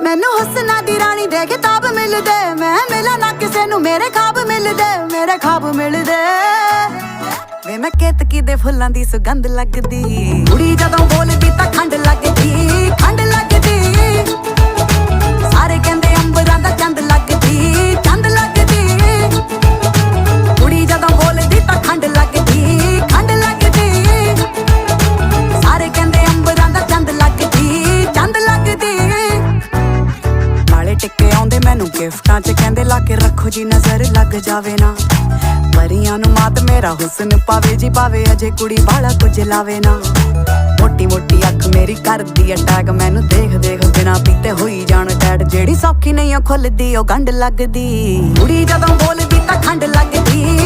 ਮੈਨੂੰ ਹੁਸਨਾ ਦੀ ਰਾਣੀ ਦੇ ਕਿਤਾਬ ਮਿਲਦੇ, ਮੈਂ ਮਿਲਾਂ ਨਾ ਕਿਸੇ ਨੂੰ ਮੇਰੇ ਖਾਬ ਮਿਲਦੇ, ਮੇਰੇ ਖਾਬ ਮਿਲਦੇ। ਵੇ ਮੈਂ ਕੇਤਕੀ ਦੇ ਫੁੱਲਾਂ ਦੀ ਸੁਗੰਧ ਲੱਗਦੀ, ਕੁੜੀ ਜਦੋਂ ਬੋਲਦੀ ਤਾਂ ਖੰਡ ਲੱਗਦੀ, ਖੰਡ ਲੱਗਦੀ। ਸਾਰੇ ਕਹਿੰਦੇ ਅੰਬਰਾਂ ਦਾ ਚੰਦ ਲੱਗਦੀ, ਚੰਦ ਲੱਗਦੀ। ਕੁੜੀ ਜਦੋਂ ਬੋਲਦੀ ਤਾਂ ਖੰਡ ਲੱਗਦੀ, ਖੰਡ ਲੱਗਦੀ। ਸਾਰੇ ਕਹਿੰਦੇ ਅੰਬਰਾਂ ਦਾ ਚੰਦ ਲੱਗਦੀ, ਚੰਦ ਲੱਗਦੀ। ਨਾਲੇ ਟਿੱਕੇ ਆਉਂਦੇ ਮੈਨੂੰ ਗਿਫਟਾਂ 'ਚ, ਕਹਿੰਦੇ ਲਾ ਕੇ ਰੱਖੋ ਜੀ ਨਜ਼ਰ ਲੱਗ ਜਾਵੇ ਨਾ। ਪਰੀਆਂ ਨੂੰ ਮਾਤ ਮੇਰਾ ਹੁਸਨ ਪਾਵੇ ਜੀ ਪਾਵੇ, ਅਜੇ ਕੁੜੀ ਬਾਲਾ ਕੁਝ ਲਾਵੇ ਨਾ। ਮੋਟੀ ਮੋਟੀ ਅੱਖ ਮੇਰੀ ਕਰਦੀ ਅਟੈਕ, ਮੈਨੂੰ ਦੇਖ ਦੇਖ ਬਿਨਾ ਪੀਤੇ ਹੋਈ ਜਾਣ ਟੈਟ। ਜਿਹੜੀ ਸੌਖੀ ਨਹੀਂ ਉਹ ਖੁੱਲਦੀ ਉਹ ਗੰਢ ਲੱਗਦੀ, ਕੁੜੀ ਜਦੋਂ ਬੋਲਦੀ ਤਾਂ ਖੰਡ ਲੱਗਦੀ।